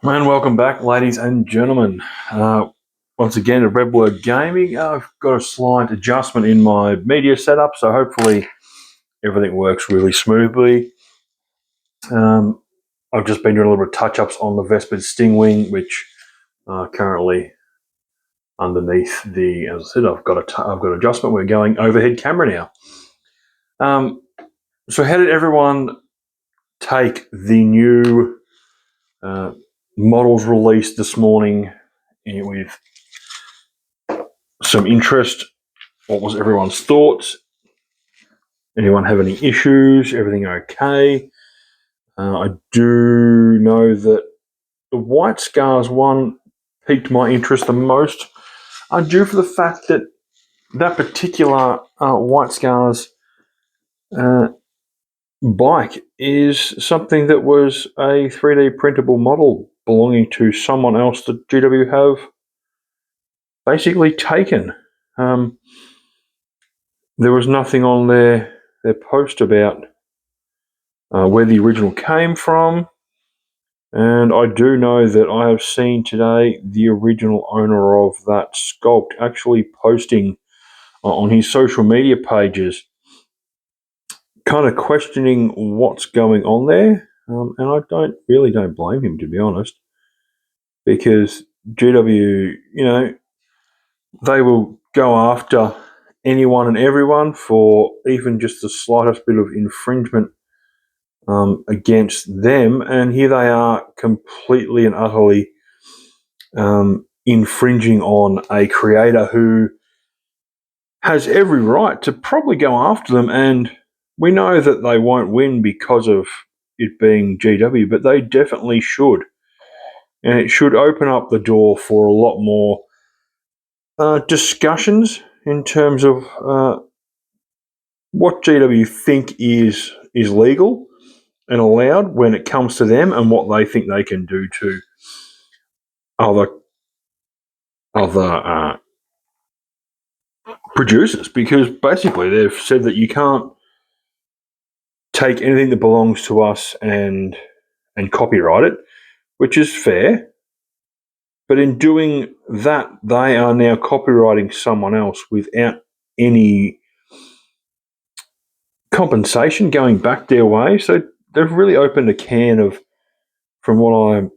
And welcome back, ladies and gentlemen. Once again, at Redword Gaming, I've got a slight adjustment in my media setup, so hopefully everything works really smoothly. I've just been doing a little bit of touch-ups on the vespid stingwing, which currently underneath the, as I said, I've got adjustment. We're going overhead camera now. So how did everyone take the new models released this morning with some interest? What was everyone's thoughts? Anyone have any issues? Everything okay? I do know that the White Scars one piqued my interest the most, due for the fact that that particular White Scars bike is something that was a 3D printable model belonging to someone else that GW have basically taken. There was nothing on their post about where the original came from, and I do know that I have seen today the original owner of that sculpt actually posting on his social media pages, kind of questioning what's going on there, and I don't blame him, to be honest, because GW, they will go after anyone and everyone for even just the slightest bit of infringement against them, and here they are completely and utterly infringing on a creator who has every right to probably go after them, and we know that they won't win because of it being GW, but they definitely should, and it should open up the door for a lot more discussions in terms of what GW think is legal and allowed when it comes to them, and what they think they can do to other producers, because basically they've said that you can't take anything that belongs to us and copyright it, which is fair. But in doing that, they are now copyrighting someone else without any compensation going back their way. So they've really opened a can of, from what I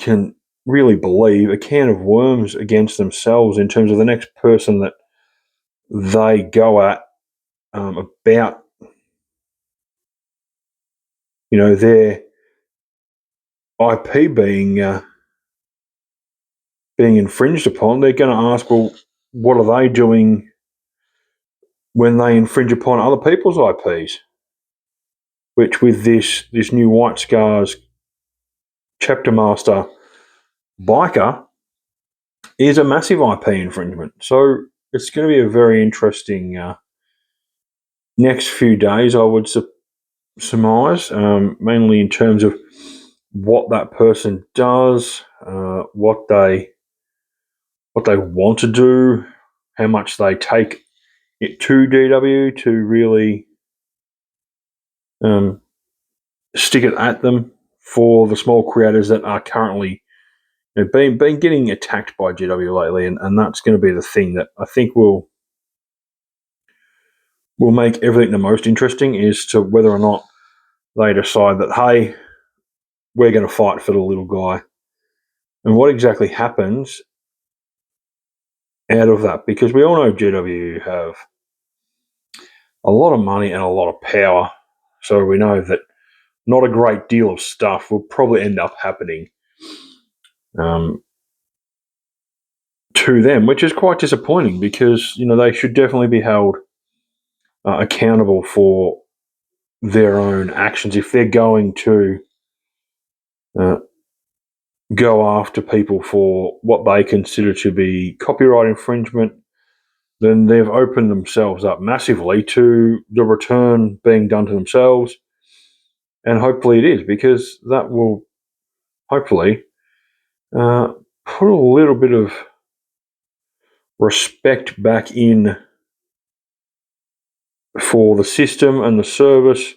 can really believe, a can of worms against themselves in terms of the next person that they go at about, their IP being infringed upon. They're going to ask, well, what are they doing when they infringe upon other people's IPs? Which, with this new White Scars Chapter Master biker, is a massive IP infringement. So it's going to be a very interesting next few days, I would surmise, mainly in terms of what that person does, what they want to do, how much they take it to GW to really stick it at them for the small creators that are currently been getting attacked by GW lately, and that's going to be the thing that I think will make everything the most interesting, is to whether or not they decide that, hey, we're going to fight for the little guy, and what exactly happens out of that, because we all know GW have a lot of money and a lot of power, so we know that not a great deal of stuff will probably end up happening to them, which is quite disappointing, because they should definitely be held accountable for their own actions. If they're going to uh, go after people for what they consider to be copyright infringement, then they've opened themselves up massively to the return being done to themselves. And hopefully it is, because that will hopefully put a little bit of respect back in for the system and the service,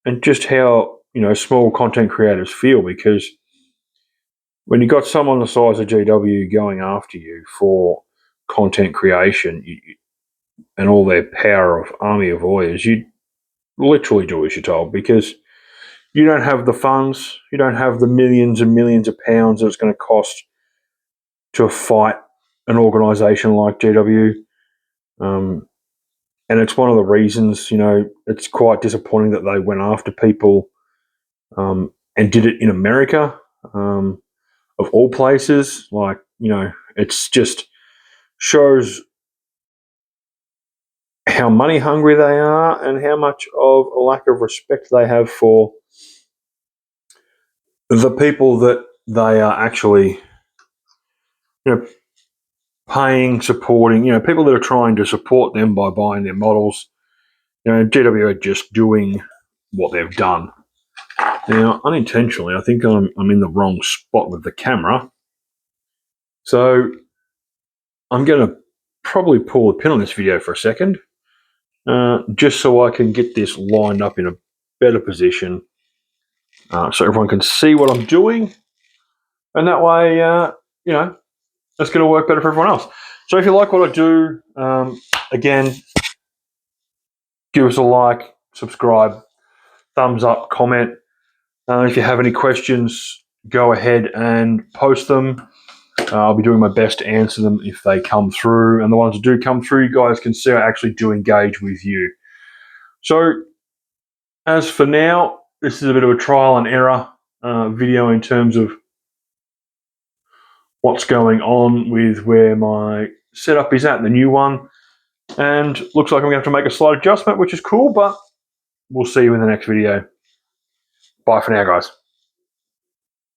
and just how small content creators feel, because when you've got someone the size of GW going after you for content creation and all their power of army of warriors, you literally do as you're told, because you don't have the funds, you don't have the millions and millions of pounds that it's going to cost to fight an organisation like GW. And it's one of the reasons, it's quite disappointing that they went after people and did it in America, of all places. Like, it's just shows how money hungry they are and how much of a lack of respect they have for the people that they are actually, paying, supporting, people that are trying to support them by buying their models. GW are just doing what they've done. Now, unintentionally, I think I'm in the wrong spot with the camera. So I'm going to probably pull the pin on this video for a second, just so I can get this lined up in a better position, so everyone can see what I'm doing. And that way, it's going to work better for everyone else. So if you like what I do, again, give us a like, subscribe, thumbs up, comment. If you have any questions, go ahead and post them. I'll be doing my best to answer them if they come through. And the ones that do come through, you guys can see I actually do engage with you. So as for now, this is a bit of a trial and error video in terms of what's going on with where my setup is at, the new one. And looks like I'm going to have to make a slight adjustment, which is cool, but we'll see you in the next video. Bye for now, guys.